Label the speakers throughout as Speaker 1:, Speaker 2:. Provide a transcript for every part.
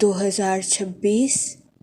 Speaker 1: 2026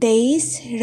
Speaker 1: 23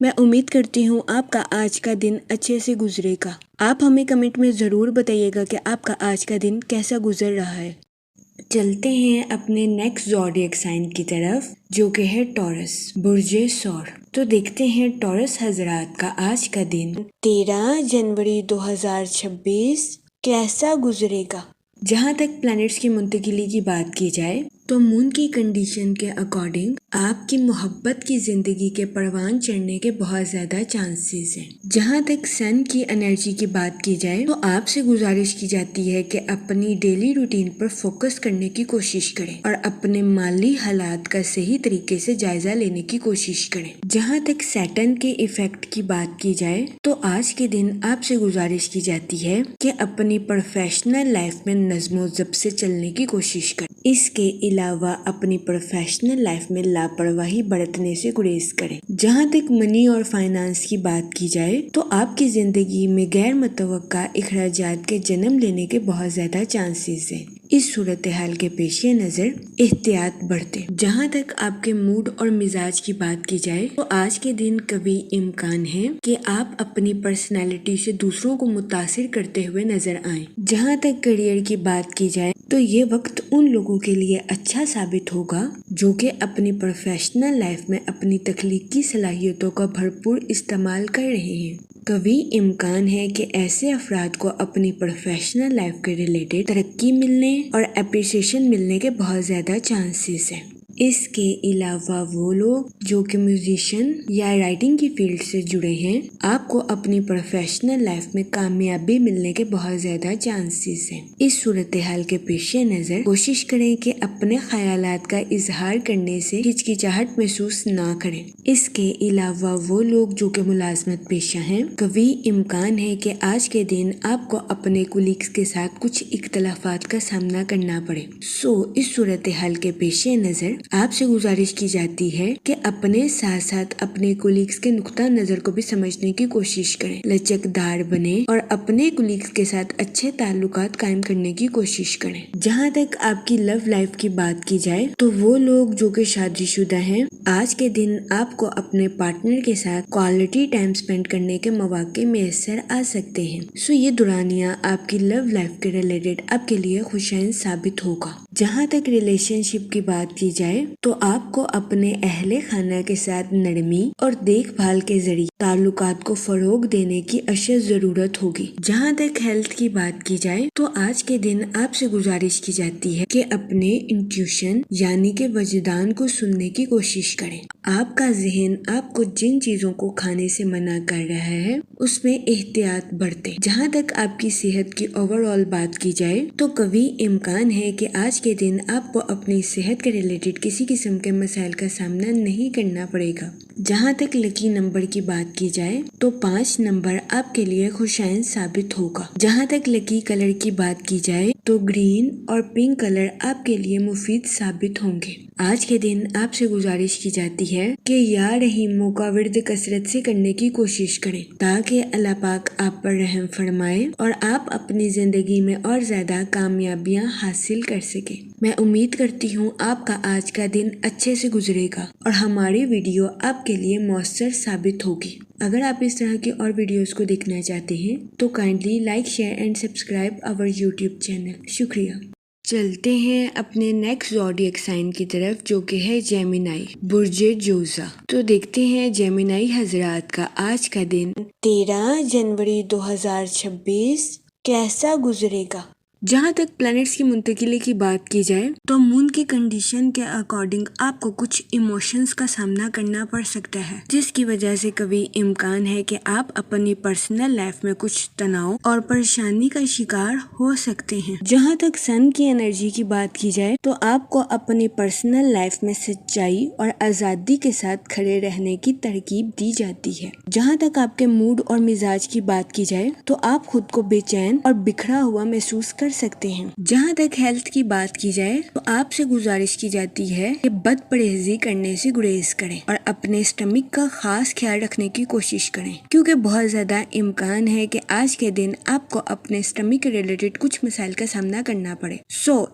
Speaker 1: میں امید کرتی ہوں آپ کا آج کا دن اچھے سے گزرے گا۔ آپ ہمیں کمنٹ میں ضرور بتائیے گا کہ آپ کا آج کا دن کیسا گزر رہا ہے۔ چلتے ہیں اپنے نیکسٹ زوڈیک سائن کی طرف، جو کہ ہے ٹورس، برج ثور۔ تو دیکھتے ہیں ٹورس حضرات کا آج کا دن 13 جنوری 2026 کیسا گزرے گا۔ جہاں تک پلانٹس کی منتقلی کی بات کی جائے تو مون کی کنڈیشن کے اکارڈنگ آپ کی محبت کی زندگی کے پروان چڑھنے کے بہت زیادہ چانسز ہیں۔ جہاں تک سن کی انرجی کی بات کی جائے تو آپ سے گزارش کی جاتی ہے کہ اپنی ڈیلی روٹین پر فوکس کرنے کی کوشش کریں اور اپنے مالی حالات کا صحیح طریقے سے جائزہ لینے کی کوشش کریں۔ جہاں تک سیٹرن کے ایفیکٹ کی بات کی جائے تو آج کے دن آپ سے گزارش کی جاتی ہے کہ اپنی پروفیشنل لائف میں نظم و ضبط سے چلنے کی کوشش کریں۔ اس کے علاوہ اپنی پروفیشنل لائف میں لاپرواہی برتنے سے گریز کریں۔ جہاں تک منی اور فائنانس کی بات کی جائے تو آپ کی زندگی میں غیر متوقع اخراجات کے جنم لینے کے بہت زیادہ چانسز ہیں۔ اس صورتحال کے پیش نظر احتیاط برتیں۔ جہاں تک آپ کے موڈ اور مزاج کی بات کی جائے تو آج کے دن قوی امکان ہے کہ آپ اپنی پرسنالٹی سے دوسروں کو متاثر کرتے ہوئے نظر آئیں۔ جہاں تک کیریئر کی بات کی جائے تو یہ وقت ان لوگوں کے لیے اچھا ثابت ہوگا جو کہ اپنی پروفیشنل لائف میں اپنی تخلیقی صلاحیتوں کا بھرپور استعمال کر رہے ہیں۔ قوی امکان ہے کہ ایسے افراد کو اپنی پروفیشنل لائف کے ریلیٹڈ ترقی ملنے اور اپریسیشن ملنے کے بہت زیادہ چانسز ہیں۔ اس کے علاوہ وہ لوگ جو کہ میوزیشین یا رائٹنگ کی فیلڈ سے جڑے ہیں، آپ کو اپنی پروفیشنل لائف میں کامیابی ملنے کے بہت زیادہ چانسز ہیں۔ اس صورتحال کے پیش نظر کوشش کریں کہ اپنے خیالات کا اظہار کرنے سے ہچکچاہٹ محسوس نہ کریں۔ اس کے علاوہ وہ لوگ جو کہ ملازمت پیشہ ہیں، قوی امکان ہے کہ آج کے دن آپ کو اپنے کولیگز کے ساتھ کچھ اختلافات کا سامنا کرنا پڑے۔ اس صورتحال کے پیش نظر آپ سے گزارش کی جاتی ہے کہ اپنے ساتھ ساتھ اپنے کولیگز کے نقطہ نظر کو بھی سمجھنے کی کوشش کریں، لچکدار بنیں اور اپنے کولیگز کے ساتھ اچھے تعلقات قائم کرنے کی کوشش کریں۔ جہاں تک آپ کی لو لائف کی بات کی جائے تو وہ لوگ جو کہ شادی شدہ ہیں، آج کے دن آپ کو اپنے پارٹنر کے ساتھ کوالٹی ٹائم سپینڈ کرنے کے مواقع میسر آ سکتے ہیں۔ یہ دورانیہ آپ کی لو لائف کے ریلیٹڈ آپ کے لیے خوشائن ثابت ہوگا۔ جہاں تک ریلیشن شپ کی بات کی جائے تو آپ کو اپنے اہل خانہ کے ساتھ نرمی اور دیکھ بھال کے ذریعے تعلقات کو فروغ دینے کی اشد ضرورت ہوگی۔ جہاں تک ہیلتھ کی بات کی جائے تو آج کے دن آپ سے گزارش کی جاتی ہے کہ اپنے انٹیوشن یعنی کہ وجدان کو سننے کی کوشش کریں۔ آپ کا ذہن آپ کو جن چیزوں کو کھانے سے منع کر رہا ہے اس میں احتیاط برتیں۔ جہاں تک آپ کی صحت کی اوور آل بات کی جائے تو قوی امکان ہے کہ آج کے دن آپ کو اپنی صحت کے ریلیٹڈ کسی قسم کے مسائل کا سامنا نہیں کرنا پڑے گا۔ جہاں تک لکی نمبر کی بات کی جائے تو 5 نمبر آپ کے لیے خوشائن ثابت ہوگا۔ جہاں تک لکی کلر کی بات کی جائے تو گرین اور پنک کلر آپ کے لیے مفید ثابت ہوں گے۔ آج کے دن آپ سے گزارش کی جاتی ہے کہ یا رحیموں کا ورد کثرت سے کرنے کی کوشش کریں تاکہ اللہ پاک آپ پر رحم فرمائے اور آپ اپنی زندگی میں اور زیادہ کامیابیاں حاصل کر سکیں۔ میں امید کرتی ہوں آپ کا آج کا دن اچھے سے گزرے گا اور ہماری ویڈیو آپ کے لیے مؤثر ثابت ہوگی۔ اگر آپ اس طرح کی اور ویڈیوز کو دیکھنا چاہتے ہیں تو kindly like, share and subscribe our YouTube channel. شکریہ۔ چلتے ہیں اپنے نیکسٹ زوڈیک سائن کی طرف، جو کہ ہے جیمینائی، برج جوزا۔ تو دیکھتے ہیں جیمینائی حضرات کا آج کا دن 13 جنوری 2026 کیسا گزرے گا۔ جہاں تک پلانٹس کی منتقلی کی بات کی جائے تو مون کی کنڈیشن کے اکارڈنگ آپ کو کچھ ایموشنز کا سامنا کرنا پڑ سکتا ہے، جس کی وجہ سے قوی امکان ہے کہ آپ اپنی پرسنل لائف میں کچھ تناؤ اور پریشانی کا شکار ہو سکتے ہیں۔ جہاں تک سن کی انرجی کی بات کی جائے تو آپ کو اپنی پرسنل لائف میں سچائی اور آزادی کے ساتھ کھڑے رہنے کی ترغیب دی جاتی ہے۔ جہاں تک آپ کے موڈ اور مزاج کی بات کی جائے تو آپ خود کو بے چین اور بکھرا ہوا محسوس کر سکتے ہیں۔ جہاں تک ہیلتھ کی بات کی جائے تو آپ سے گزارش کی جاتی ہے کہ بد پرہیزی کرنے سے گریز کریں اور اپنے اسٹمک کا خاص خیال رکھنے کی کوشش کریں، کیونکہ بہت زیادہ امکان ہے کہ آج کے دن آپ کو اپنے اسٹمک کے ریلیٹڈ کچھ مسائل کا سامنا کرنا پڑے۔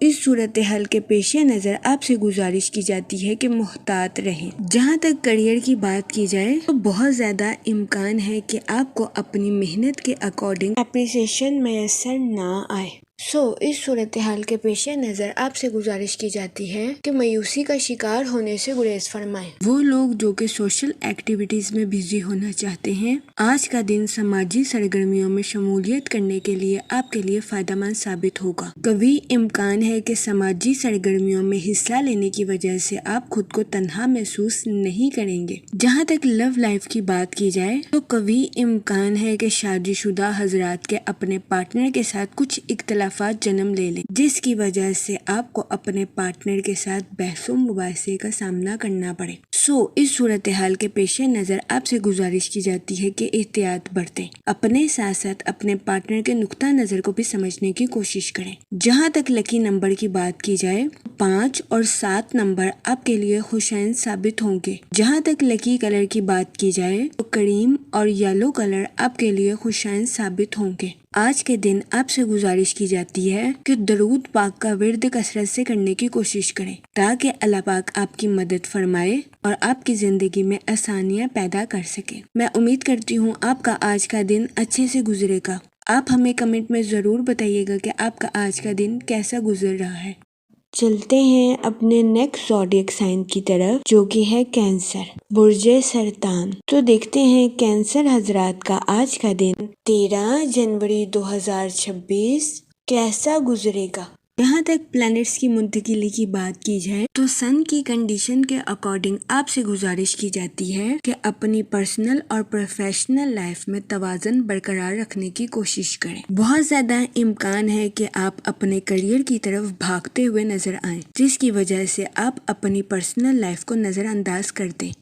Speaker 1: اس صورتحال کے پیش نظر آپ سے گزارش کی جاتی ہے کہ محتاط رہیں۔ جہاں تک کریئر کی بات کی جائے تو بہت زیادہ امکان ہے کہ آپ کو اپنی محنت کے اکارڈنگ اپریسیشن میسر نہ آئے۔ اس صورتحال کے پیش نظر آپ سے گزارش کی جاتی ہے کہ مایوسی کا شکار ہونے سے گریز فرمائیں۔ وہ لوگ جو کہ سوشل ایکٹیویٹیز میں بزی ہونا چاہتے ہیں، آج کا دن سماجی سرگرمیوں میں شمولیت کرنے کے لیے آپ کے لیے فائدہ مند ثابت ہوگا۔ قوی امکان ہے کہ سماجی سرگرمیوں میں حصہ لینے کی وجہ سے آپ خود کو تنہا محسوس نہیں کریں گے۔ جہاں تک لو لائف کی بات کی جائے تو قوی امکان ہے کہ شادی شدہ حضرات کے اپنے پارٹنر کے ساتھ کچھ اختلافات جنم لے لیں، جس کی وجہ سے آپ کو اپنے پارٹنر کے ساتھ بحث و مباحثے کا سامنا کرنا پڑے۔ اس صورتحال کے پیش نظر آپ سے گزارش کی جاتی ہے کہ احتیاط برتیں، اپنے ساتھ ساتھ اپنے پارٹنر کے نقطہ نظر کو بھی سمجھنے کی کوشش کریں۔ جہاں تک لکی نمبر کی بات کی جائے 5 اور 7 نمبر آپ کے لیے خوشائن ثابت ہوں گے۔ جہاں تک لکی کلر کی بات کی جائے تو کریم اور یلو کلر آپ کے لیے خوشائن ثابت ہوں گے۔ آج کے دن آپ سے گزارش کی جاتی ہے کہ درود پاک کا ورد کثرت سے کرنے کی کوشش کریں تاکہ اللہ پاک آپ کی مدد فرمائے اور آپ کی زندگی میں آسانیاں پیدا کر سکے۔ میں امید کرتی ہوں آپ کا آج کا دن اچھے سے گزرے گا۔ آپ ہمیں کمنٹ میں ضرور بتائیے گا کہ آپ کا آج کا دن کیسا گزر رہا ہے۔ چلتے ہیں اپنے نیکسٹ زوڈیک سائن کی طرف، جو کہ ہے کینسر، برج سرطان۔ تو دیکھتے ہیں کینسر حضرات کا آج کا دن 13 جنوری 2026 کیسا گزرے گا۔ یہاں تک پلانٹس کی منتقلی کی بات کی جائے تو سن کی کنڈیشن کے اکارڈنگ آپ سے گزارش کی جاتی ہے کہ اپنی پرسنل اور پروفیشنل لائف میں توازن برقرار رکھنے کی کوشش کریں۔ بہت زیادہ امکان ہے کہ آپ اپنے کریئر کی طرف بھاگتے ہوئے نظر آئیں، جس کی وجہ سے آپ اپنی پرسنل لائف کو نظر انداز کر دیں۔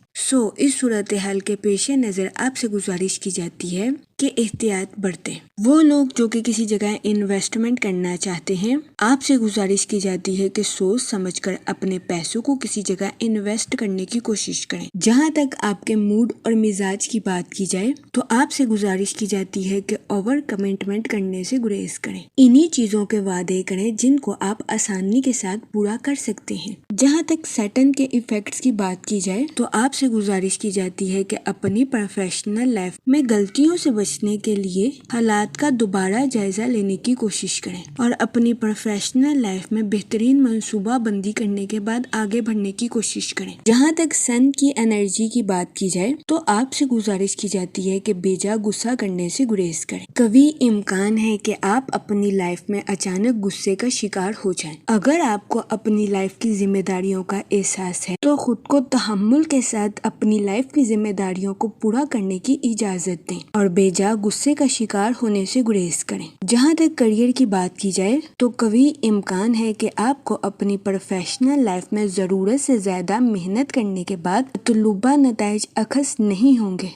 Speaker 1: اس صورتحال کے پیش نظر آپ سے گزارش کی جاتی ہے کہ احتیاط برتیں۔ وہ لوگ جو کہ کسی جگہ انویسٹمنٹ کرنا چاہتے ہیں، آپ سے گزارش کی جاتی ہے کہ سوچ سمجھ کر اپنے پیسوں کو کسی جگہ انویسٹ کرنے کی کوشش کریں۔ جہاں تک آپ کے موڈ اور مزاج کی بات کی جائے تو آپ سے گزارش کی جاتی ہے کہ اوور کمٹمنٹ کرنے سے گریز کریں۔ انہی چیزوں کے وعدے کریں جن کو آپ آسانی کے ساتھ پورا کر سکتے ہیں۔ جہاں تک سیٹن کے ایفیکٹس کی بات کی جائے تو آپ سے گزارش کی جاتی ہے کہ اپنی پروفیشنل لائف میں غلطیوں سے بچنے کے لیے حالات کا دوبارہ جائزہ لینے کی کوشش کریں اور اپنی پروفیشنل لائف میں بہترین منصوبہ بندی کرنے کے بعد آگے بڑھنے کی کوشش کریں۔ جہاں تک سن کی انرجی کی بات کی جائے تو آپ سے گزارش کی جاتی ہے کہ بیجا غصہ کرنے سے گریز کریں۔ قوی امکان ہے کہ آپ اپنی لائف میں اچانک غصے کا شکار ہو جائیں۔ اگر آپ کو اپنی لائف کی ذمہ داریوں کا احساس ہے تو خود کو تحمل کے ساتھ اپنی لائف کی ذمہ داریوں کو پورا کرنے کی اجازت دیں اور بیجا غصے کا شکار ہونے سے گریز کریں۔ جہاں تک کریئر کی بات کی جائے تو قوی امکان ہے کہ آپ کو اپنی پروفیشنل لائف میں ضرورت سے زیادہ محنت کرنے کے بعد مطلوبہ نتائج اخذ نہیں ہوں گے۔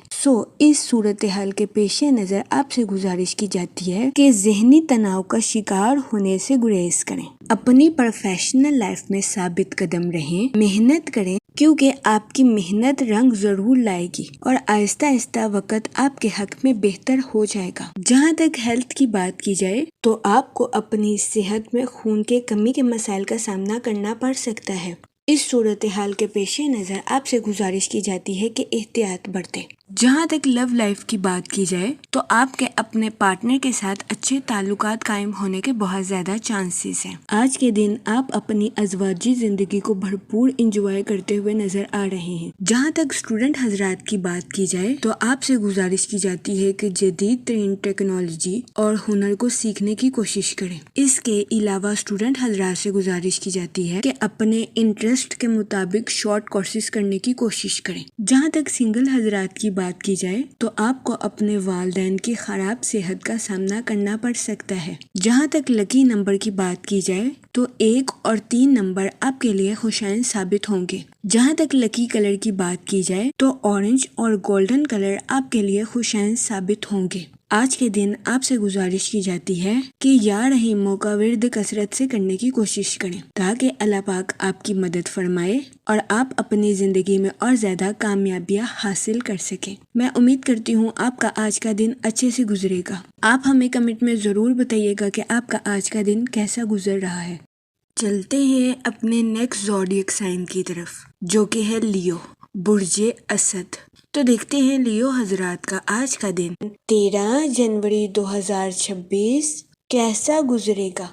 Speaker 1: اس صورتحال کے پیش نظر آپ سے گزارش کی جاتی ہے کہ ذہنی تناؤ کا شکار ہونے سے گریز کریں۔ اپنی پروفیشنل لائف میں ثابت قدم رہیں، محنت کریں، کیونکہ آپ کی محنت رنگ ضرور لائے گی اور آہستہ آہستہ وقت آپ کے حق میں بہتر ہو جائے گا۔ جہاں تک ہیلتھ کی بات کی جائے تو آپ کو اپنی صحت میں خون کے کمی کے مسائل کا سامنا کرنا پڑ سکتا ہے۔ اس صورتحال کے پیش نظر آپ سے گزارش کی جاتی ہے کہ احتیاط برتیں۔ جہاں تک لو لائف کی بات کی جائے تو آپ کے اپنے پارٹنر کے ساتھ اچھے تعلقات قائم ہونے کے بہت زیادہ چانسز ہیں۔ آج کے دن آپ اپنی ازواجی زندگی کو بھرپور انجوائے کرتے ہوئے نظر آ رہے ہیں۔ جہاں تک اسٹوڈنٹ حضرات کی بات کی جائے تو آپ سے گزارش کی جاتی ہے کہ جدید ترین ٹیکنالوجی اور ہنر کو سیکھنے کی کوشش کریں۔ اس کے علاوہ اسٹوڈنٹ حضرات سے گزارش کی جاتی ہے کہ اپنے انٹرسٹ کے مطابق شارٹ کورسز کرنے کی کوشش کریں۔ جہاں تک سنگل حضرات کی بات کی جائے تو آپ کو اپنے والدین کی خراب صحت کا سامنا کرنا پڑ سکتا ہے۔ جہاں تک لکی نمبر کی بات کی جائے تو 1 اور 3 نمبر آپ کے لیے خوشائن ثابت ہوں گے۔ جہاں تک لکی کلر کی بات کی جائے تو اورنج اور گولڈن کلر آپ کے لیے خوشائن ثابت ہوں گے۔ آج کے دن آپ سے گزارش کی جاتی ہے کہ یا رحیموں کا ورد کثرت سے کرنے کی کوشش کریں تاکہ اللہ پاک آپ کی مدد فرمائے اور آپ اپنی زندگی میں اور زیادہ کامیابیاں حاصل کر سکیں۔ میں امید کرتی ہوں آپ کا آج کا دن اچھے سے گزرے گا۔ آپ ہمیں کمنٹ میں ضرور بتائیے گا کہ آپ کا آج کا دن کیسا گزر رہا ہے۔ چلتے ہیں اپنے نیکسٹ زوڈیک سائن کی طرف، جو کہ ہے لیو، برج اسد۔ تو دیکھتے ہیں لیو حضرات کا آج کا دن 13 جنوری 2026 کیسا گزرے گا۔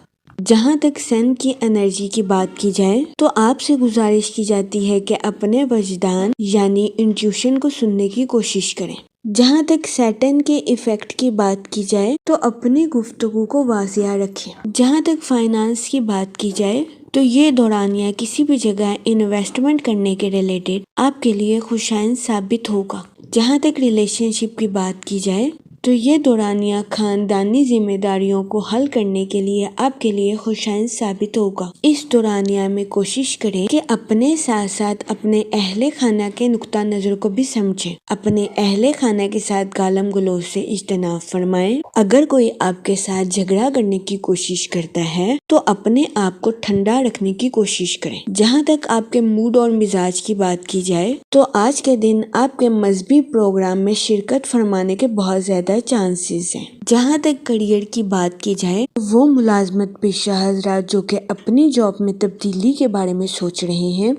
Speaker 1: جہاں تک سن کی انرجی کی بات کی جائے تو آپ سے گزارش کی جاتی ہے کہ اپنے وجدان یعنی انٹیوشن کو سننے کی کوشش کریں۔ جہاں تک سیٹن کے ایفیکٹ کی بات کی جائے تو اپنی گفتگو کو واضح رکھیں۔ جہاں تک فائنانس کی بات کی جائے تو یہ دورانیہ کسی بھی جگہ انویسٹمنٹ کرنے کے ریلیٹڈ آپ کے لیے خوشائن ثابت ہوگا۔ جہاں تک ریلیشن شپ کی بات کی جائے تو یہ دورانیہ خاندانی ذمہ داریوں کو حل کرنے کے لیے آپ کے لیے خوشائن ثابت ہوگا۔ اس دورانیہ میں کوشش کریں کہ اپنے ساتھ ساتھ اپنے اہل خانہ کے نقطہ نظر کو بھی سمجھیں۔ اپنے اہل خانہ کے ساتھ گالم گلوچ سے اجتناب فرمائیں۔ اگر کوئی آپ کے ساتھ جھگڑا کرنے کی کوشش کرتا ہے تو اپنے آپ کو ٹھنڈا رکھنے کی کوشش کریں۔ جہاں تک آپ کے موڈ اور مزاج کی بات کی جائے تو آج کے دن آپ کے مذہبی پروگرام میں شرکت فرمانے کے بہت زیادہ چانسز ہیں۔ جہاں تک کریئر کی بات کی جائے وہ ملازمت پیشہ حضرات جو کہ اپنی جاب میں تبدیلی کے بارے میں سوچ رہے ہیں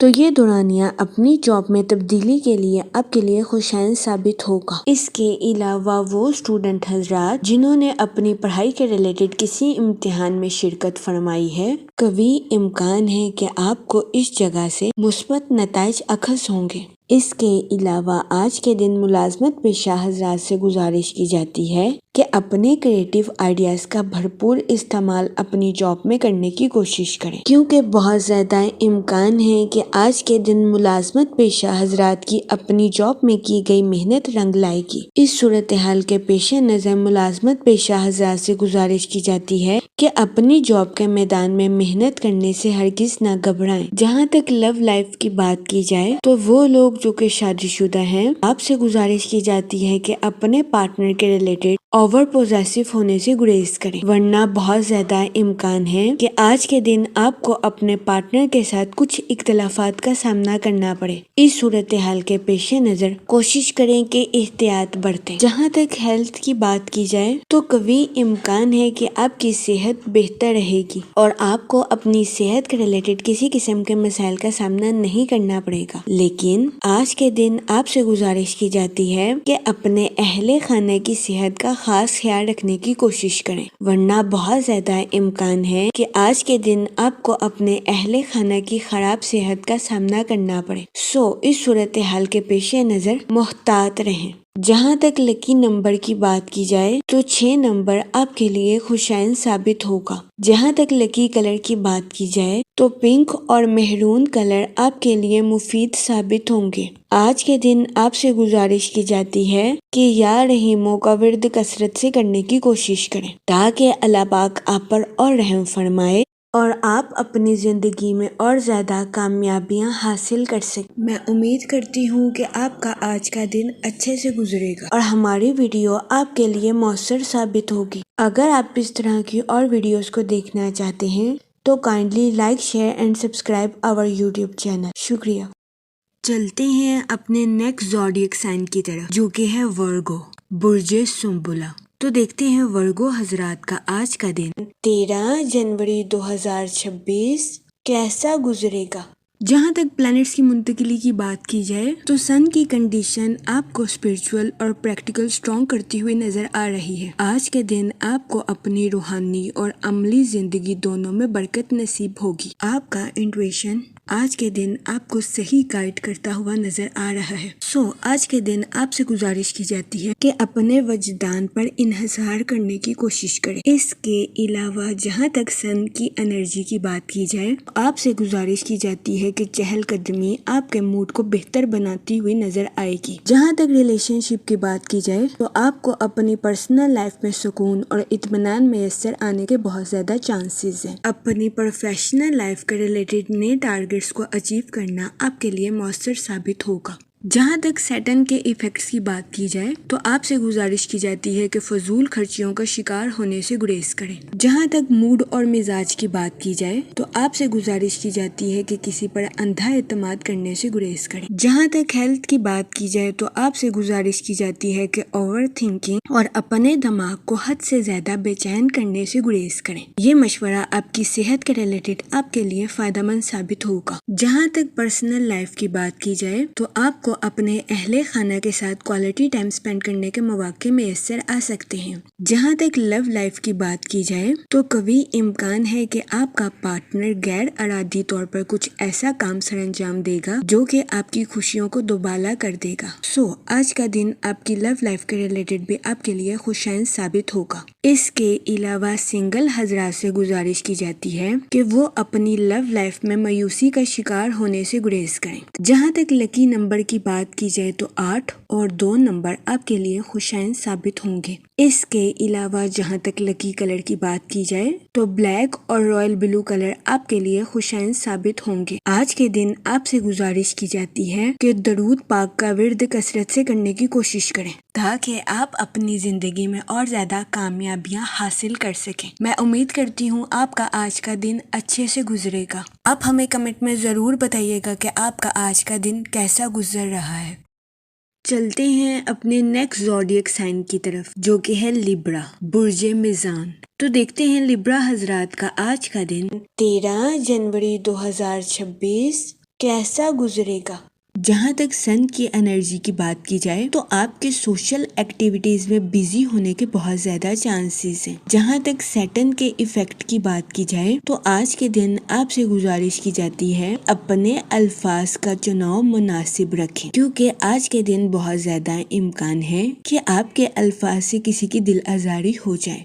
Speaker 1: تو یہ دورانیہ اپنی جاب میں تبدیلی کے لیے آپ کے لیے خوشائن ثابت ہوگا۔ اس کے علاوہ وہ اسٹوڈنٹ حضرات جنہوں نے اپنی پڑھائی کے ریلیٹڈ کسی امتحان میں شرکت فرمائی ہے، قوی امکان ہے کہ آپ کو اس جگہ سے مثبت نتائج اخذ ہوں گے۔ اس کے علاوہ آج کے دن ملازمت پیشہ حضرات سے گزارش کی جاتی ہے کہ اپنے کریٹیو آئیڈیاز کا بھرپور استعمال اپنی جاب میں کرنے کی کوشش کریں، کیونکہ بہت زیادہ امکان ہے کہ آج کے دن ملازمت پیشہ حضرات کی اپنی جاب میں کی گئی محنت رنگ لائے گی۔ اس صورتحال کے پیش نظر ملازمت پیشہ حضرات سے گزارش کی جاتی ہے کہ اپنی جاب کے میدان میں محنت کرنے سے ہرگز نہ گھبرائیں۔ جہاں تک لو لائف کی بات کی جائے تو وہ لوگ جو کہ شادی شدہ ہیں آپ سے گزارش کی جاتی ہے کہ اپنے پارٹنر کے ریلیٹڈ اوور پوزیسو ہونے سے گریز کریں، ورنہ بہت زیادہ امکان ہے کہ آج کے دن آپ کو اپنے پارٹنر کے ساتھ کچھ اختلافات کا سامنا کرنا پڑے۔ اس صورتحال کے پیش نظر کوشش کریں کہ احتیاط برتیں۔ جہاں تک ہیلتھ کی بات کی جائے تو قوی امکان ہے کہ آپ کی صحت بہتر رہے گی اور آپ کو اپنی صحت کے ریلیٹڈ کسی قسم کے مسائل کا سامنا نہیں کرنا پڑے گا، لیکن آج کے دن آپ سے گزارش کی جاتی ہے کہ اپنے اہل خانہ کی صحت کا خاص خیال رکھنے کی کوشش کریں، ورنہ بہت زیادہ امکان ہے کہ آج کے دن آپ کو اپنے اہل خانہ کی خراب صحت کا سامنا کرنا پڑے۔ اس صورتحال کے پیش نظر محتاط رہیں۔ جہاں تک لکی نمبر کی بات کی جائے تو 6 نمبر آپ کے لیے خوشائن ثابت ہوگا۔ جہاں تک لکی کلر کی بات کی جائے تو پنک اور مہرون کلر آپ کے لیے مفید ثابت ہوں گے۔ آج کے دن آپ سے گزارش کی جاتی ہے کہ یا رحیموں کا ورد کثرت سے کرنے کی کوشش کریں تاکہ اللہ پاک آپ پر اور رحم فرمائے اور آپ اپنی زندگی میں اور زیادہ کامیابیاں حاصل کر سکیں۔ میں امید کرتی ہوں کہ آپ کا آج کا دن اچھے سے گزرے گا اور ہماری ویڈیو آپ کے لیے مؤثر ثابت ہوگی۔ اگر آپ اس طرح کی اور ویڈیوز کو دیکھنا چاہتے ہیں تو kindly like, share and subscribe our YouTube channel. شکریہ۔ چلتے ہیں اپنے نیکسٹ زوڈیک سائن کی طرف، جو کہ ہے ورگو، برج سنبلہ۔ تو دیکھتے ہیں ورگو حضرات کا آج کا دن 13 جنوری 2026 کیسا گزرے گا۔ جہاں تک پلانٹس کی منتقلی کی بات کی جائے تو سن کی کنڈیشن آپ کو اسپرچول اور پریکٹیکل سٹرونگ کرتی ہوئی نظر آ رہی ہے۔ آج کے دن آپ کو اپنی روحانی اور عملی زندگی دونوں میں برکت نصیب ہوگی۔ آپ کا انٹویشن آج کے دن آپ کو صحیح گائیڈ کرتا ہوا نظر آ رہا ہے۔ آج کے دن آپ سے گزارش کی جاتی ہے کہ اپنے وجدان پر انحصار کرنے کی کوشش کریں۔ اس کے علاوہ جہاں تک سن کی انرجی کی بات کی جائے آپ سے گزارش کی جاتی ہے کہ چہل قدمی آپ کے موڈ کو بہتر بناتی ہوئی نظر آئے گی۔ جہاں تک ریلیشن شپ کی بات کی جائے تو آپ کو اپنی پرسنل لائف میں سکون اور اطمینان میسر آنے کے بہت زیادہ چانسز ہیں۔ اپنی پروفیشنل لائف کے ریلیٹڈ نئے ٹارگیٹس کو اچیو کرنا آپ کے لیے مؤثر ثابت ہوگا۔ جہاں تک سیٹن کے ایفیکٹس کی بات کی جائے تو آپ سے گزارش کی جاتی ہے کہ فضول خرچیوں کا شکار ہونے سے گریز کریں۔ جہاں تک موڈ اور مزاج کی بات کی جائے تو آپ سے گزارش کی جاتی ہے کہ کسی پر اندھا اعتماد کرنے سے گریز کریں۔ جہاں تک ہیلتھ کی بات کی جائے تو آپ سے گزارش کی جاتی ہے کہ اوور تھنکنگ اور اپنے دماغ کو حد سے زیادہ بے چین کرنے سے گریز کریں۔ یہ مشورہ آپ کی صحت کے ریلیٹڈ آپ کے لیے فائدہ مند ثابت ہوگا۔ جہاں تک پرسنل لائف کی بات کی جائے تو آپ کو اپنے اہل خانہ کے ساتھ کوالٹی ٹائم سپینڈ کرنے کے مواقع میسر آ سکتے ہیں۔ جہاں تک لو لائف کی بات کی جائے تو قوی امکان ہے کہ آپ کا پارٹنر غیر ارادی طور پر کچھ ایسا کام سر انجام دے گا جو کہ آپ کی خوشیوں کو دوبالا کر دے گا۔ آج کا دن آپ کی لو لائف کے ریلیٹڈ بھی آپ کے لیے خوشائن ثابت ہوگا۔ اس کے علاوہ سنگل حضرات سے گزارش کی جاتی ہے کہ وہ اپنی لو لائف میں مایوسی کا شکار ہونے سے گریز کریں۔ جہاں تک لکی نمبر کی بات کی جائے تو 8 اور 2 نمبر آپ کے لیے خوشائن ثابت ہوں گے۔ اس کے علاوہ جہاں تک لکی کلر کی بات کی جائے تو بلیک اور رائل بلو کلر آپ کے لیے خوشائن ثابت ہوں گے۔ آج کے دن آپ سے گزارش کی جاتی ہے کہ درود پاک کا ورد کثرت سے کرنے کی کوشش کریں تاکہ آپ اپنی زندگی میں اور زیادہ کامیابیاں حاصل کر سکیں۔ میں امید کرتی ہوں آپ کا آج کا دن اچھے سے گزرے گا۔ آپ ہمیں کمنٹ میں ضرور بتائیے گا کہ آپ کا آج کا دن کیسا گزر رہا ہے۔ چلتے ہیں اپنے نیکسٹ زوڈیک سائن کی طرف جو کہ ہے لیبرا، برج میزان۔ تو دیکھتے ہیں لیبرا حضرات کا آج کا دن 13 جنوری 2026 کیسا گزرے گا۔ جہاں تک سن کی انرجی کی بات کی جائے تو آپ کے سوشل ایکٹیویٹیز میں بیزی ہونے کے بہت زیادہ چانسز ہیں۔ جہاں تک سیٹن کے ایفیکٹ کی بات کی جائے تو آج کے دن آپ سے گزارش کی جاتی ہے اپنے الفاظ کا چناؤ مناسب رکھیں کیونکہ آج کے دن بہت زیادہ امکان ہے کہ آپ کے الفاظ سے کسی کی دل آزاری ہو جائے۔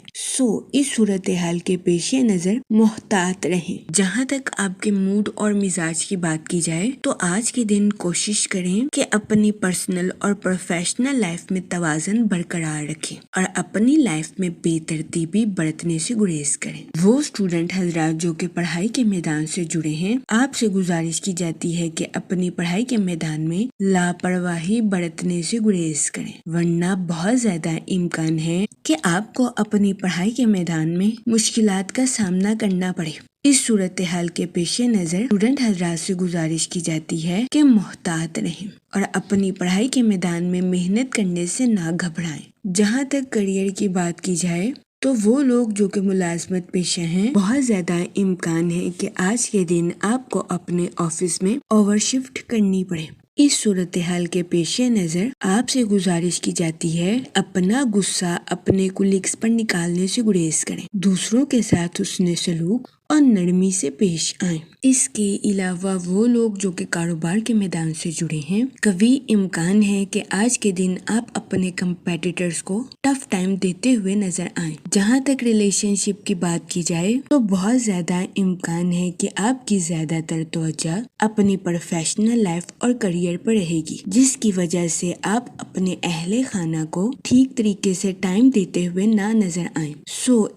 Speaker 1: اس صورتحال کے پیش نظر محتاط رہیں۔ جہاں تک آپ کے موڈ اور مزاج کی بات کی جائے تو آج کے دن کوشش کریں کہ اپنی پرسنل اور پروفیشنل لائف میں توازن برقرار رکھیں اور اپنی لائف میں بے ترتیبی برتنے سے گریز کریں۔ وہ اسٹوڈنٹ حضرات جو کہ پڑھائی کے میدان سے جڑے ہیں آپ سے گزارش کی جاتی ہے کہ اپنی پڑھائی کے میدان میں لاپرواہی برتنے سے گریز کریں ورنہ بہت زیادہ امکان ہے کہ آپ کو اپنی پڑھائی کے میدان میں مشکلات کا سامنا کرنا پڑے۔ اس صورتحال کے پیش نظر اسٹوڈنٹ حضرات سے گزارش کی جاتی ہے کہ محتاط رہیں اور اپنی پڑھائی کے میدان میں محنت کرنے سے نہ گھبرائیں۔ جہاں تک کریئر کی بات کی جائے تو وہ لوگ جو کہ ملازمت پیشہ ہیں بہت زیادہ امکان ہے کہ آج کے دن آپ کو اپنے آفس میں اوور شفٹ کرنی پڑے۔ اس صورتحال کے پیش نظر آپ سے گزارش کی جاتی ہے اپنا غصہ اپنے کولیگز پر نکالنے سے گریز کریں، دوسروں کے ساتھ حسن سلوک اور نرمی سے پیش آئیں۔ اس کے علاوہ وہ لوگ جو کہ کاروبار کے میدان سے جڑے ہیں قوی امکان ہے کہ آج کے دن آپ اپنے کمپیٹیٹرز کو ٹف ٹائم دیتے ہوئے نظر آئیں۔ جہاں تک ریلیشن شپ کی بات کی جائے تو بہت زیادہ امکان ہے کہ آپ کی زیادہ تر توجہ اپنی پروفیشنل لائف اور کریئر پر رہے گی جس کی وجہ سے آپ اپنے اہل خانہ کو ٹھیک طریقے سے ٹائم دیتے ہوئے نہ نظر آئیں۔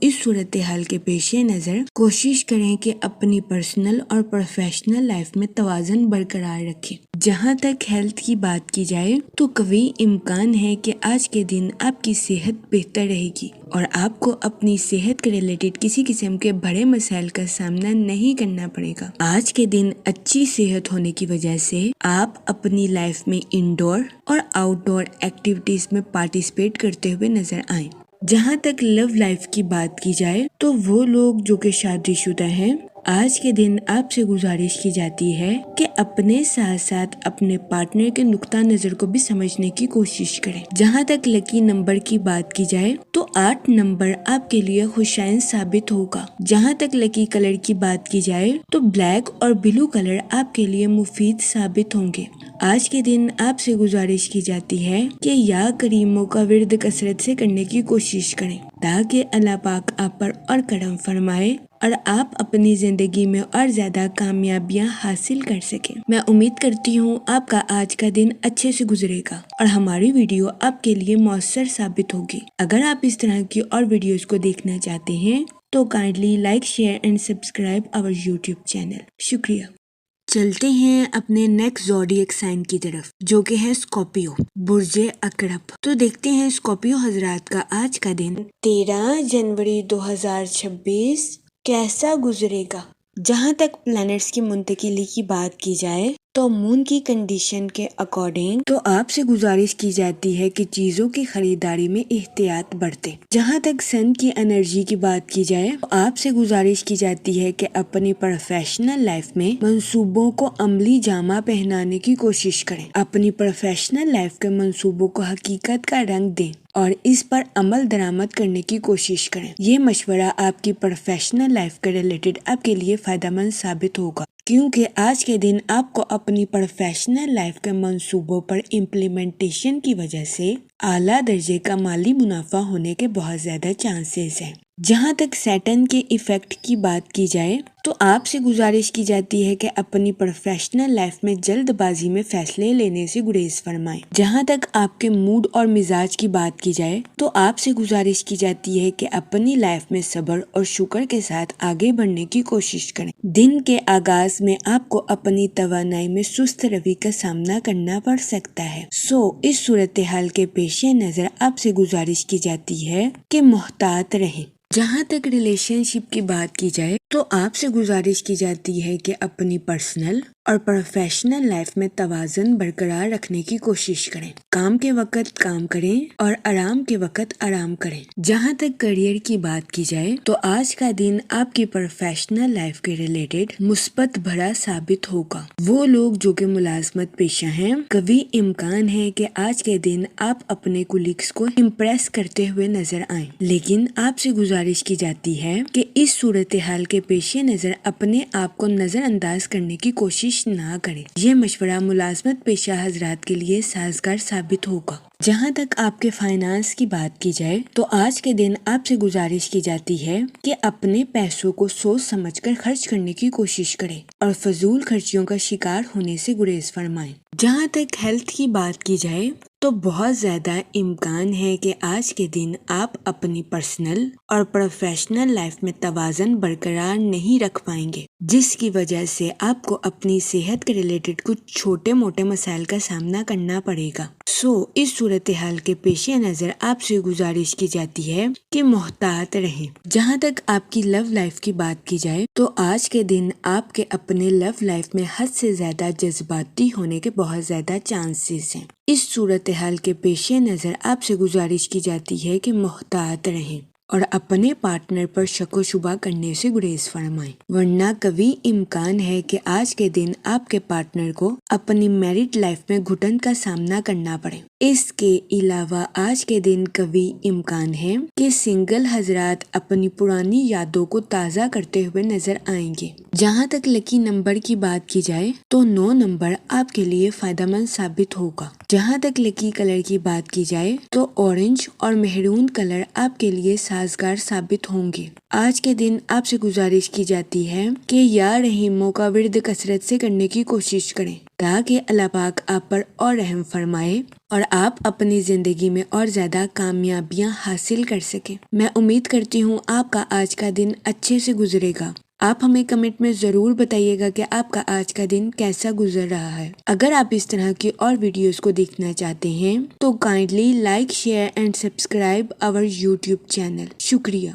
Speaker 1: اس صورتحال کے پیش نظر کوشش کریں کہ اپنی پرسنل اور پروفیشنل لائف میں توازن برقرار رکھیں۔ جہاں تک ہیلتھ کی بات کی جائے تو قوی امکان ہے کہ آج کے دن آپ کی صحت بہتر رہے گی اور آپ کو اپنی صحت کے ریلیٹڈ کسی قسم کے بڑے مسائل کا سامنا نہیں کرنا پڑے گا۔ آج کے دن اچھی صحت ہونے کی وجہ سے آپ اپنی لائف میں انڈور اور آؤٹ ڈور ایکٹیویٹیز میں پارٹیسپیٹ کرتے ہوئے نظر آئیں۔ جہاں تک لو لائف کی بات کی جائے تو وہ لوگ جو کہ شادی شدہ ہیں آج کے دن آپ سے گزارش کی جاتی ہے کہ اپنے ساتھ ساتھ اپنے پارٹنر کے نقطہ نظر کو بھی سمجھنے کی کوشش کریں۔ جہاں تک لکی نمبر کی بات کی جائے تو 8 نمبر آپ کے لیے خوشائن ثابت ہوگا۔ جہاں تک لکی کلر کی بات کی جائے تو بلیک اور بلو کلر آپ کے لیے مفید ثابت ہوں گے۔ آج کے دن آپ سے گزارش کی جاتی ہے کہ یا کریموں کا ورد کثرت سے کرنے کی کوشش کریں تاکہ اللہ پاک آپ پر اور کرم فرمائے اور آپ اپنی زندگی میں اور زیادہ کامیابیاں حاصل کر سکیں۔ میں امید کرتی ہوں آپ کا آج کا دن اچھے سے گزرے گا اور ہماری ویڈیو آپ کے لیے مؤثر ثابت ہوگی۔ اگر آپ اس طرح کی اور ویڈیوز کو دیکھنا چاہتے ہیں تو kindly like, share and subscribe our YouTube channel. شکریہ۔ چلتے ہیں اپنے نیکسٹ زوڈیک سائن کی طرف جو کہ ہے اسکارپیو برج عقرب۔ تو دیکھتے ہیں اسکارپیو حضرات کا آج کا دن 13 جنوری 2026 کیسا گزرے گا۔ جہاں تک پلانٹس کی منتقلی کی بات کی جائے تو مون کی کنڈیشن کے اکارڈنگ تو آپ سے گزارش کی جاتی ہے کہ چیزوں کی خریداری میں احتیاط برتیں۔ جہاں تک سن کی انرجی کی بات کی جائے تو آپ سے گزارش کی جاتی ہے کہ اپنی پروفیشنل لائف میں منصوبوں کو عملی جامہ پہنانے کی کوشش کریں، اپنی پروفیشنل لائف کے منصوبوں کو حقیقت کا رنگ دیں اور اس پر عمل درآمد کرنے کی کوشش کریں۔ یہ مشورہ آپ کی پروفیشنل لائف کے ریلیٹڈ آپ کے لیے فائدہ مند ثابت ہوگا، کیونکہ آج کے دن آپ کو اپنی پروفیشنل لائف کے منصوبوں پر امپلیمنٹیشن کی وجہ سے اعلیٰ درجے کا مالی منافع ہونے کے بہت زیادہ چانسز ہیں۔ جہاں تک سیٹرن کے ایفیکٹ کی بات کی جائے تو آپ سے گزارش کی جاتی ہے کہ اپنی پروفیشنل لائف میں جلد بازی میں فیصلے لینے سے گریز فرمائیں۔ جہاں تک آپ کے موڈ اور مزاج کی بات کی جائے تو آپ سے گزارش کی جاتی ہے کہ اپنی لائف میں صبر اور شکر کے ساتھ آگے بڑھنے کی کوشش کریں۔ دن کے آغاز میں آپ کو اپنی توانائی میں سست روی کا سامنا کرنا پڑ سکتا ہے، اس صورتحال کے پیش نظر آپ سے گزارش کی جاتی ہے کہ محتاط رہیں۔ جہاں تک ریلیشن شپ کی بات کی جائے تو آپ سے گزارش کی جاتی ہے کہ اپنی پرسنل اور پروفیشنل لائف میں توازن برقرار رکھنے کی کوشش کریں۔ کام کے وقت کام کریں اور آرام کے وقت آرام کریں۔ جہاں تک کیریئر کی بات کی جائے تو آج کا دن آپ کی پروفیشنل لائف کے ریلیٹڈ مثبت بھرا ثابت ہوگا۔ وہ لوگ جو کہ ملازمت پیشہ ہیں، قوی امکان ہے کہ آج کے دن آپ اپنے کولیگز کو امپریس کرتے ہوئے نظر آئیں، لیکن آپ سے گزارش کی جاتی ہے کہ اس صورتحال کے پیش نظر اپنے آپ کو نظر انداز کرنے کی کوشش نہ کریں۔ یہ مشورہ ملازمت پیشہ حضرات کے لیے سازگار ثابت ہوگا۔ جہاں تک آپ کے فائنانس کی بات کی جائے تو آج کے دن آپ سے گزارش کی جاتی ہے کہ اپنے پیسوں کو سوچ سمجھ کر خرچ کرنے کی کوشش کریں اور فضول خرچیوں کا شکار ہونے سے گریز فرمائیں۔ جہاں تک ہیلتھ کی بات کی جائے تو بہت زیادہ امکان ہے کہ آج کے دن آپ اپنی پرسنل اور پروفیشنل لائف میں توازن برقرار نہیں رکھ پائیں گے، جس کی وجہ سے آپ کو اپنی صحت کے ریلیٹڈ کچھ چھوٹے موٹے مسائل کا سامنا کرنا پڑے گا۔ اس صورتحال کے پیش نظر آپ سے گزارش کی جاتی ہے کہ محتاط رہیں۔ جہاں تک آپ کی لو لائف کی بات کی جائے تو آج کے دن آپ کے اپنے لو لائف میں حد سے زیادہ جذباتی ہونے کے بہت زیادہ چانسز ہیں۔ اس صورتحال کے پیش نظر آپ سے گزارش کی جاتی ہے کہ محتاط رہیں اور اپنے پارٹنر پر شک و شبہ کرنے سے گریز فرمائیں، ورنہ قوی امکان ہے کہ آج کے دن آپ کے پارٹنر کو اپنی میرڈ لائف میں گھٹن کا سامنا کرنا پڑے۔ اس کے علاوہ آج کے دن قوی امکان ہے کہ سنگل حضرات اپنی پرانی یادوں کو تازہ کرتے ہوئے نظر آئیں گے۔ جہاں تک لکی نمبر کی بات کی جائے تو 9 نمبر آپ کے لیے فائدہ مند ثابت ہوگا۔ جہاں تک لکی کلر کی بات کی جائے تو اورنج اور مہرون کلر آپ کے لیے سازگار ثابت ہوں گے۔ آج کے دن آپ سے گزارش کی جاتی ہے کہ یا رحیموں کا ورد کثرت سے کرنے کی کوشش کریں تاکہ اللہ پاک آپ پر اور رحم فرمائے اور آپ اپنی زندگی میں اور زیادہ کامیابیاں حاصل کر سکیں۔ میں امید کرتی ہوں آپ کا آج کا دن اچھے سے گزرے گا۔ آپ ہمیں کمنٹ میں ضرور بتائیے گا کہ آپ کا آج کا دن کیسا گزر رہا ہے۔ اگر آپ اس طرح کی اور ویڈیوز کو دیکھنا چاہتے ہیں تو kindly like, share and subscribe our YouTube channel. شکریہ۔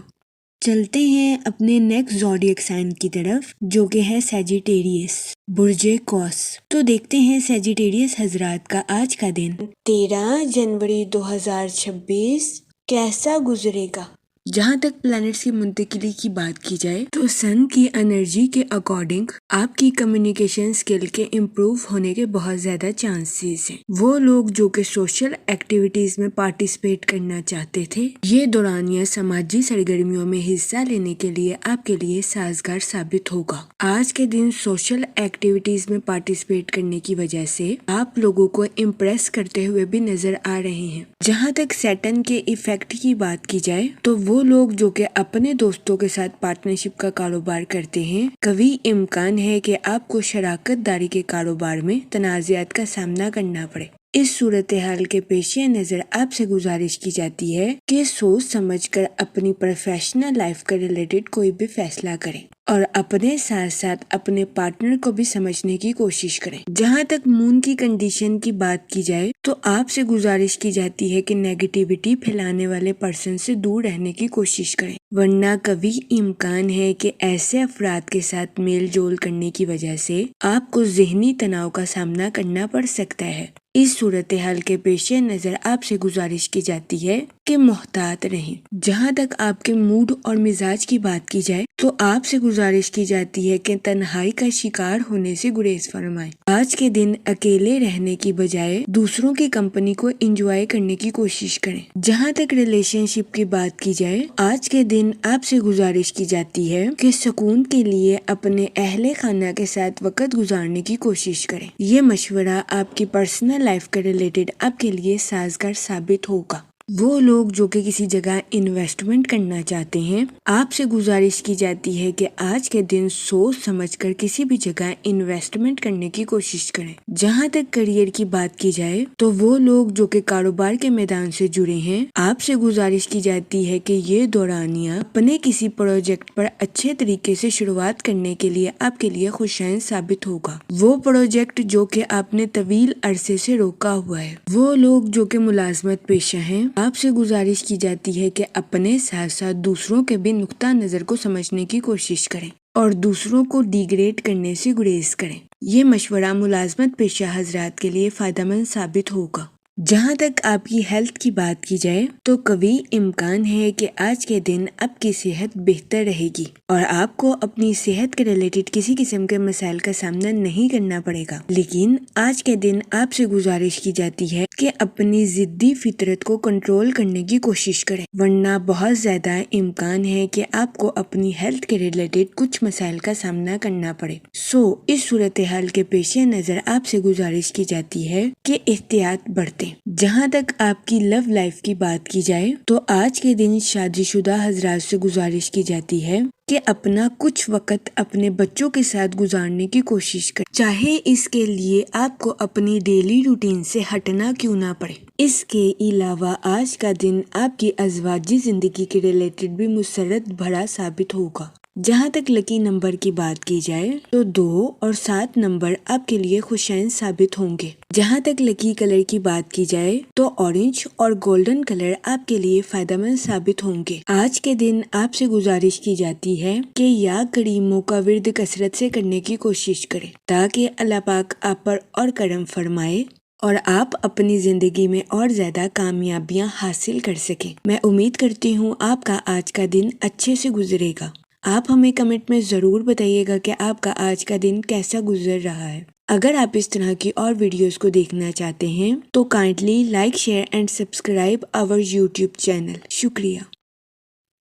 Speaker 1: چلتے ہیں اپنے نیکسٹ زوڈیک سائن کی طرف جو کہ ہے سیجیٹیریس برج قوس۔ تو دیکھتے ہیں سیجیٹیریس حضرات کا آج کا دن 13 جنوری 2026 کیسا گزرے گا۔ جہاں تک پلانٹس کی منتقلی کی بات کی جائے تو سن کی انرجی کے اکارڈنگ آپ کی کمیونیکیشن سکل کے امپروو ہونے کے بہت زیادہ چانسز ہیں۔ وہ لوگ جو کہ سوشل ایکٹیویٹیز میں پارٹیسپیٹ کرنا چاہتے تھے، یہ دورانیہ سماجی سرگرمیوں میں حصہ لینے کے لیے آپ کے لیے سازگار ثابت ہوگا۔ آج کے دن سوشل ایکٹیویٹیز میں پارٹیسپیٹ کرنے کی وجہ سے آپ لوگوں کو امپریس کرتے ہوئے بھی نظر آ رہے ہیں۔ جہاں تک سیٹرن کے ایفیکٹ کی بات کی جائے تو وہ لوگ جو کہ اپنے دوستوں کے ساتھ پارٹنرشپ کا کاروبار کرتے ہیں، قوی امکان ہے کہ آپ کو شراکت داری کے کاروبار میں تنازعات کا سامنا کرنا پڑے۔ اس صورتحال کے پیش نظر آپ سے گزارش کی جاتی ہے کہ سوچ سمجھ کر اپنی پروفیشنل لائف کا ریلیٹڈ کوئی بھی فیصلہ کریں اور اپنے ساتھ ساتھ اپنے پارٹنر کو بھی سمجھنے کی کوشش کریں۔ جہاں تک مون کی کنڈیشن کی بات کی جائے تو آپ سے گزارش کی جاتی ہے کہ نیگیٹیوٹی پھیلانے والے پرسن سے دور رہنے کی کوشش کریں، ورنہ کبھی امکان ہے کہ ایسے افراد کے ساتھ میل جول کرنے کی وجہ سے آپ کو ذہنی تناؤ کا سامنا کرنا پڑ سکتا ہے۔ اس صورتحال کے پیش نظر آپ سے گزارش کی جاتی ہے کہ محتاط رہیں۔ جہاں تک آپ کے موڈ اور مزاج کی بات کی جائے تو آپ سے گزارش کی جاتی ہے کہ تنہائی کا شکار ہونے سے گریز فرمائیں۔ آج کے دن اکیلے رہنے کی بجائے دوسروں کی کمپنی کو انجوائے کرنے کی کوشش کریں۔ جہاں تک ریلیشن شپ کی بات کی جائے، آج کے دن آپ سے گزارش کی جاتی ہے کہ سکون کے لیے اپنے اہل خانہ کے ساتھ وقت گزارنے کی کوشش کریں۔ یہ مشورہ آپ کی پرسنل لائف کے ریلیٹڈ آپ کے لیے سازگار ثابت ہوگا۔ وہ لوگ جو کہ کسی جگہ انویسٹمنٹ کرنا چاہتے ہیں، آپ سے گزارش کی جاتی ہے کہ آج کے دن سوچ سمجھ کر کسی بھی جگہ انویسٹمنٹ کرنے کی کوشش کریں۔ جہاں تک کیریئر کی بات کی جائے تو وہ لوگ جو کہ کاروبار کے میدان سے جڑے ہیں، آپ سے گزارش کی جاتی ہے کہ یہ دورانیہ اپنے کسی پروجیکٹ پر اچھے طریقے سے شروعات کرنے کے لیے آپ کے لیے خوشائن ثابت ہوگا۔ وہ پروجیکٹ جو کہ آپ نے طویل عرصے سے روکا ہوا ہے، وہ لوگ جو کہ ملازمت پیشہ ہیں، آپ سے گزارش کی جاتی ہے کہ اپنے ساتھ ساتھ دوسروں کے بھی نقطہ نظر کو سمجھنے کی کوشش کریں اور دوسروں کو ڈیگریڈ کرنے سے گریز کریں۔ یہ مشورہ ملازمت پیشہ حضرات کے لیے فائدہ مند ثابت ہوگا۔ جہاں تک آپ کی ہیلتھ کی بات کی جائے تو قوی امکان ہے کہ آج کے دن آپ کی صحت بہتر رہے گی اور آپ کو اپنی صحت کے ریلیٹڈ کسی قسم کے مسائل کا سامنا نہیں کرنا پڑے گا، لیکن آج کے دن آپ سے گزارش کی جاتی ہے کہ اپنی ضدی فطرت کو کنٹرول کرنے کی کوشش کریں، ورنہ بہت زیادہ امکان ہے کہ آپ کو اپنی ہیلتھ کے ریلیٹڈ کچھ مسائل کا سامنا کرنا پڑے۔ اس صورتحال کے پیش نظر آپ سے گزارش کی جاتی ہے کہ احتیاط برتیں۔ جہاں تک آپ کی لو لائف کی بات کی جائے تو آج کے دن شادی شدہ حضرات سے گزارش کی جاتی ہے کہ اپنا کچھ وقت اپنے بچوں کے ساتھ گزارنے کی کوشش کریں، چاہے اس کے لیے آپ کو اپنی ڈیلی روٹین سے ہٹنا کیوں نہ پڑے۔ اس کے علاوہ آج کا دن آپ کی ازواجی زندگی کے ریلیٹڈ بھی مسرت بھرا ثابت ہوگا۔ جہاں تک لکی نمبر کی بات کی جائے تو 2 اور 7 نمبر آپ کے لیے خوشائن ثابت ہوں گے۔ جہاں تک لکی کلر کی بات کی جائے تو اورنج اور گولڈن کلر آپ کے لیے فائدہ مند ثابت ہوں گے۔ آج کے دن آپ سے گزارش کی جاتی ہے کہ یا کریموں کا ورد کثرت سے کرنے کی کوشش کریں تاکہ اللہ پاک آپ پر اور کرم فرمائے اور آپ اپنی زندگی میں اور زیادہ کامیابیاں حاصل کر سکیں۔ میں امید کرتی ہوں آپ کا آج کا دن اچھے سے گزرے گا۔ آپ ہمیں کمنٹ میں ضرور بتائیے گا کہ آپ کا آج کا دن کیسا گزر رہا ہے۔ اگر آپ اس طرح کی اور ویڈیوز کو دیکھنا چاہتے ہیں تو kindly like, share and subscribe our YouTube channel. شکریہ۔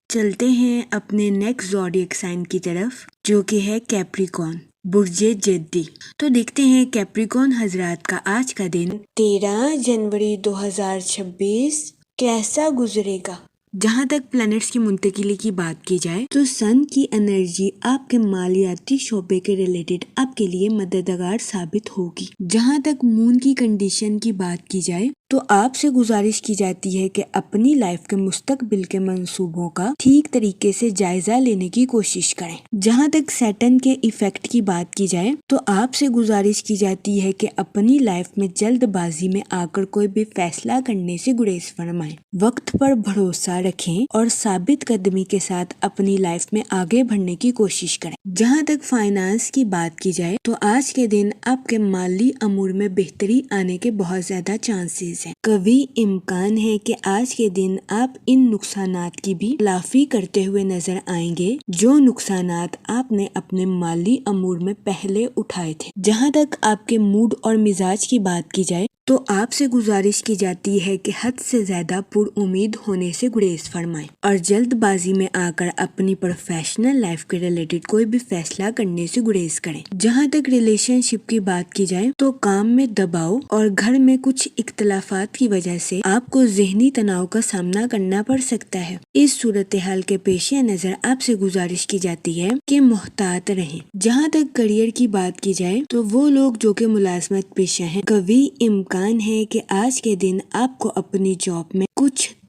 Speaker 1: چلتے ہیں اپنے نیکسٹ زوڈیک سائن کی طرف جو کہ ہے کیپریکون، برج جدی۔ تو دیکھتے ہیں کیپریکون حضرات کا آج کا دن 13 جنوری 2026 کیسا گزرے گا۔ جہاں تک پلانٹس کی منتقلی کی بات کی جائے تو سن کی انرجی آپ کے مالیاتی شعبے کے ریلیٹڈ آپ کے لیے مددگار ثابت ہوگی۔ جہاں تک مون کی کنڈیشن کی بات کی جائے تو آپ سے گزارش کی جاتی ہے کہ اپنی لائف کے مستقبل کے منصوبوں کا ٹھیک طریقے سے جائزہ لینے کی کوشش کریں۔ جہاں تک سیٹن کے ایفیکٹ کی بات کی جائے تو آپ سے گزارش کی جاتی ہے کہ اپنی لائف میں جلد بازی میں آ کر کوئی بھی فیصلہ کرنے سے گریز فرمائیں، وقت پر بھروسہ رکھیں اور ثابت قدمی کے ساتھ اپنی لائف میں آگے بڑھنے کی کوشش کریں۔ جہاں تک فائنانس کی بات کی جائے تو آج کے دن آپ کے مالی امور میں بہتری آنے کے بہت زیادہ چانسز ہیں۔ قوی امکان ہے کہ آج کے دن آپ ان نقصانات کی بھی تلافی کرتے ہوئے نظر آئیں گے جو نقصانات آپ نے اپنے مالی امور میں پہلے اٹھائے تھے۔ جہاں تک آپ کے موڈ اور مزاج کی بات کی جائے تو آپ سے گزارش کی جاتی ہے کہ حد سے زیادہ پر امید ہونے سے گریز فرمائیں اور جلد بازی میں آ کر اپنی پروفیشنل لائف کے ریلیٹڈ کوئی بھی فیصلہ کرنے سے گریز کریں۔ جہاں تک ریلیشن شپ کی بات کی جائے تو کام میں دباؤ اور گھر میں کچھ اختلافات کی وجہ سے آپ کو ذہنی تناؤ کا سامنا کرنا پڑ سکتا ہے۔ اس صورتحال کے پیش نظر آپ سے گزارش کی جاتی ہے کہ محتاط رہیں۔ جہاں تک کیریئر کی بات کی جائے تو وہ لوگ جو کہ ملازمت پیشہ ہیں، قوی امکان ہے کہ آج کے دن آپ کو اپنی جاب میں کچھ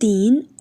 Speaker 1: 3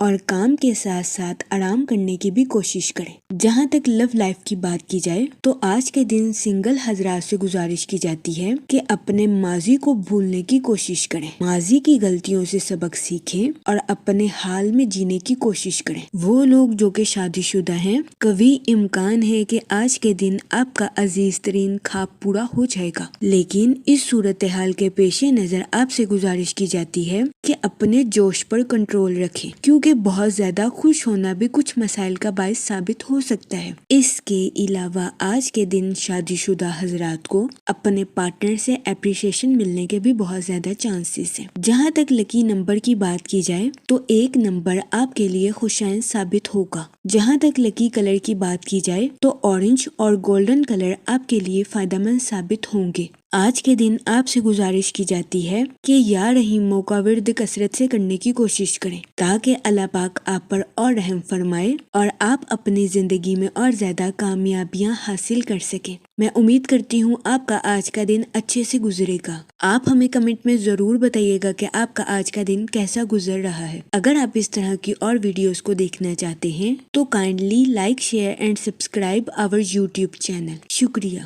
Speaker 1: اور کام کے ساتھ ساتھ آرام کرنے کی بھی کوشش کریں۔ جہاں تک لو لائف کی بات کی جائے تو آج کے دن سنگل حضرات سے گزارش کی جاتی ہے کہ اپنے ماضی کو بھولنے کی کوشش کریں، ماضی کی غلطیوں سے سبق سیکھیں اور اپنے حال میں جینے کی کوشش کریں۔ وہ لوگ جو کہ شادی شدہ ہیں، کبھی امکان ہے کہ آج کے دن آپ کا عزیز ترین خواب پورا ہو جائے گا، لیکن اس صورتحال کے پیش نظر آپ سے گزارش کی جاتی ہے کہ اپنے جوش پر کنٹرول رکھیں، کیونکہ بہت زیادہ خوش ہونا بھی کچھ مسائل کا باعث ثابت ہو سکتا ہے۔ اس کے علاوہ آج کے دن شادی شدہ حضرات کو اپنے پارٹنر سے اپریشیشن ملنے کے بھی بہت زیادہ چانسز ہیں۔ جہاں تک لکی نمبر کی بات کی جائے تو 1 نمبر آپ کے لیے خوشائن ثابت ہوگا۔ جہاں تک لکی کلر کی بات کی جائے تو اورنج اور گولڈن کلر آپ کے لیے فائدہ مند ثابت ہوں گے۔ آج کے دن آپ سے گزارش کی جاتی ہے کہ یا رحیم موقع ورد کثرت سے کرنے کی کوشش کریں تاکہ اللہ پاک آپ پر اور رحم فرمائے اور آپ اپنی زندگی میں اور زیادہ کامیابیاں حاصل کر سکیں۔ میں امید کرتی ہوں آپ کا آج کا دن اچھے سے گزرے گا۔ آپ ہمیں کمنٹ میں ضرور بتائیے گا کہ آپ کا آج کا دن کیسا گزر رہا ہے۔ اگر آپ اس طرح کی اور ویڈیوز کو دیکھنا چاہتے ہیں تو kindly like, share and subscribe our YouTube channel. شکریہ۔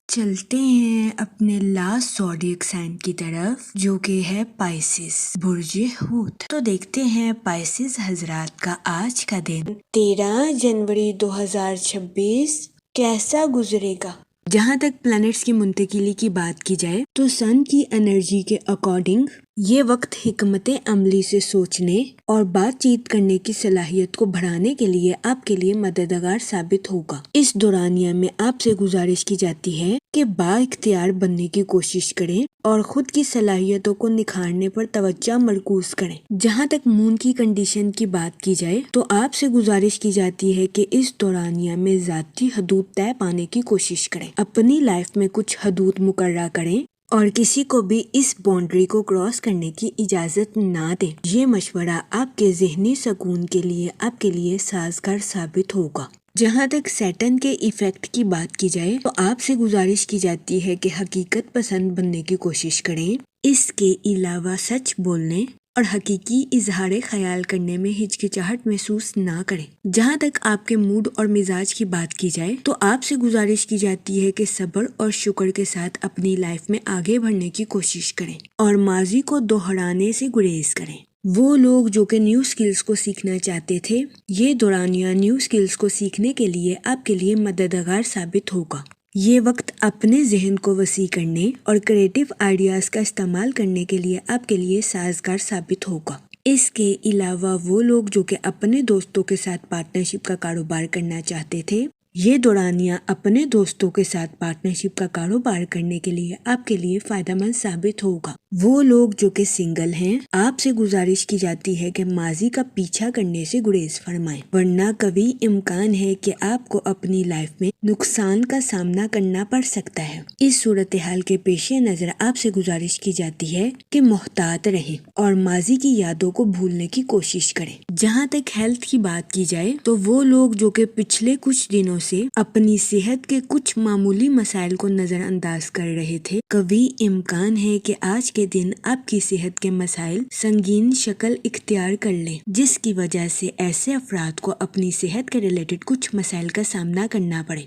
Speaker 1: چلتے ہیں اپنے لاسٹ زوڈیک سائن کی طرف جو کہ ہے پائسس، برج حوت۔ تو دیکھتے ہیں پائسس حضرات کا آج کا دن 13 جنوری 2026 کیسا گزرے گا۔ جہاں تک پلانٹس کی منتقلی کی بات کی جائے تو سن کی انرجی کے اکارڈنگ یہ وقت حکمت عملی سے سوچنے اور بات چیت کرنے کی صلاحیت کو بڑھانے کے لیے آپ کے لیے مددگار ثابت ہوگا۔ اس دورانیہ میں آپ سے گزارش کی جاتی ہے کہ با اختیار بننے کی کوشش کریں اور خود کی صلاحیتوں کو نکھارنے پر توجہ مرکوز کریں۔ جہاں تک مون کی کنڈیشن کی بات کی جائے تو آپ سے گزارش کی جاتی ہے کہ اس دورانیہ میں ذاتی حدود طے پانے کی کوشش کریں، اپنی لائف میں کچھ حدود مقررہ کریں اور کسی کو بھی اس باؤنڈری کو کراس کرنے کی اجازت نہ دیں۔ یہ مشورہ آپ کے ذہنی سکون کے لیے آپ کے لیے سازگار ثابت ہوگا۔ جہاں تک سیٹن کے ایفیکٹ کی بات کی جائے تو آپ سے گزارش کی جاتی ہے کہ حقیقت پسند بننے کی کوشش کریں، اس کے علاوہ سچ بولنے اور حقیقی اظہار خیال کرنے میں ہچکچاہٹ محسوس نہ کریں۔ جہاں تک آپ کے موڈ اور مزاج کی بات کی جائے تو آپ سے گزارش کی جاتی ہے کہ صبر اور شکر کے ساتھ اپنی لائف میں آگے بڑھنے کی کوشش کریں اور ماضی کو دہرانے سے گریز کریں۔ وہ لوگ جو کہ نیو سکلز کو سیکھنا چاہتے تھے، یہ دورانیہ نیو سکلز کو سیکھنے کے لیے آپ کے لیے مددگار ثابت ہوگا۔ یہ وقت اپنے ذہن کو وسیع کرنے اور کریٹو آئیڈیاز کا استعمال کرنے کے لیے آپ کے لیے سازگار ثابت ہوگا۔ اس کے علاوہ وہ لوگ جو کہ اپنے دوستوں کے ساتھ پارٹنرشپ کا کاروبار کرنا چاہتے تھے، یہ دورانیہ اپنے دوستوں کے ساتھ پارٹنرشپ کا کاروبار کرنے کے لیے آپ کے لیے فائدہ مند ثابت ہوگا۔ وہ لوگ جو کہ سنگل ہیں، آپ سے گزارش کی جاتی ہے کہ ماضی کا پیچھا کرنے سے گریز فرمائیں، ورنہ کبھی امکان ہے کہ آپ کو اپنی لائف میں نقصان کا سامنا کرنا پڑ سکتا ہے۔ اس صورتحال کے پیش نظر آپ سے گزارش کی جاتی ہے کہ محتاط رہیں اور ماضی کی یادوں کو بھولنے کی کوشش کریں۔ جہاں تک ہیلتھ کی بات کی جائے تو وہ لوگ جو کہ پچھلے کچھ دنوں سے اپنی صحت کے کچھ معمولی مسائل کو نظر انداز کر رہے تھے، کبھی امکان ہے کہ آج کے دن آپ کی صحت کے مسائل سنگین شکل اختیار کر لیں، جس کی وجہ سے ایسے افراد کو اپنی صحت کے ریلیٹڈ کچھ مسائل کا سامنا کرنا پڑے۔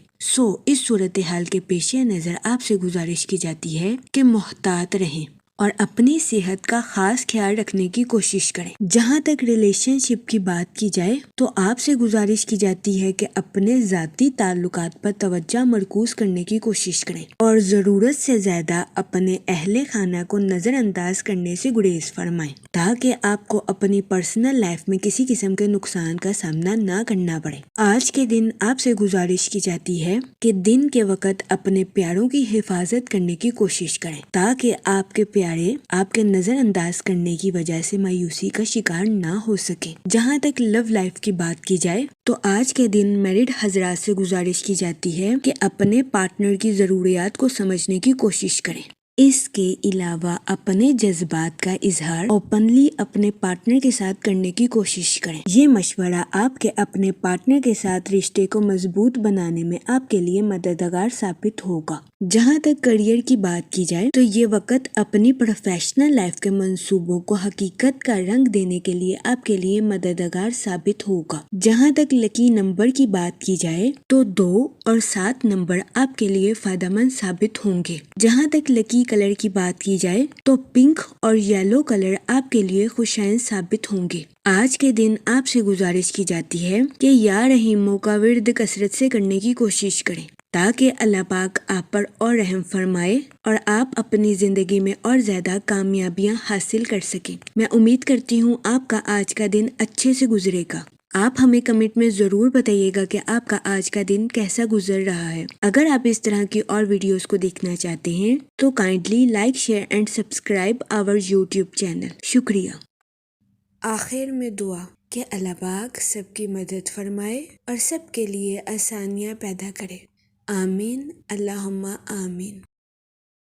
Speaker 1: اس صورتحال کے پیش نظر آپ سے گزارش کی جاتی ہے کہ محتاط رہیں اور اپنی صحت کا خاص خیال رکھنے کی کوشش کریں۔ جہاں تک ریلیشن شپ کی بات کی جائے تو آپ سے گزارش کی جاتی ہے کہ اپنے ذاتی تعلقات پر توجہ مرکوز کرنے کی کوشش کریں اور ضرورت سے زیادہ اپنے اہل خانہ کو نظر انداز کرنے سے گریز فرمائیں تاکہ آپ کو اپنی پرسنل لائف میں کسی قسم کے نقصان کا سامنا نہ کرنا پڑے۔ آج کے دن آپ سے گزارش کی جاتی ہے کہ دن کے وقت اپنے پیاروں کی حفاظت کرنے کی کوشش کریں تاکہ آپ کے پیارے آپ کے نظر انداز کرنے کی وجہ سے مایوسی کا شکار نہ ہو سکے۔ جہاں تک لو لائف کی بات کی جائے تو آج کے دن میرڈ حضرات سے گزارش کی جاتی ہے کہ اپنے پارٹنر کی ضروریات کو سمجھنے کی کوشش کریں اس کے علاوہ اپنے جذبات کا اظہار اوپنلی اپنے پارٹنر کے ساتھ کرنے کی کوشش کریں۔ یہ مشورہ آپ کے اپنے پارٹنر کے ساتھ رشتے کو مضبوط بنانے میں آپ کے لیے مددگار ثابت ہوگا۔ جہاں تک کیریئر کی بات کی جائے تو یہ وقت اپنی پروفیشنل لائف کے منصوبوں کو حقیقت کا رنگ دینے کے لیے آپ کے لیے مددگار ثابت ہوگا۔ جہاں تک لکی نمبر کی بات کی جائے تو 2 اور 7 نمبر آپ کے لیے فائدہ مند ثابت ہوں گے۔ جہاں تک لکی کلر کی بات کی جائے تو پنک اور یلو کلر آپ کے لیے خوشائن ثابت ہوں گے۔ آج کے دن آپ سے گزارش کی جاتی ہے کہ یا رحیموں کا ورد کثرت سے کرنے کی کوشش کریں تاکہ اللہ پاک آپ پر اور رحم فرمائے اور آپ اپنی زندگی میں اور زیادہ کامیابیاں حاصل کر سکیں۔ میں امید کرتی ہوں آپ کا آج کا دن اچھے سے گزرے گا۔ آپ ہمیں کمنٹ میں ضرور بتائیے گا کہ آپ کا آج کا دن کیسا گزر رہا ہے۔ اگر آپ اس طرح کی اور ویڈیوز کو دیکھنا چاہتے ہیں تو kindly like, share and subscribe our YouTube channel. شکریہ۔ آخر میں دعا کہ اللہ پاک سب کی مدد فرمائے اور سب کے لیے آسانیاں پیدا کرے۔ آمین، اللہم آمین۔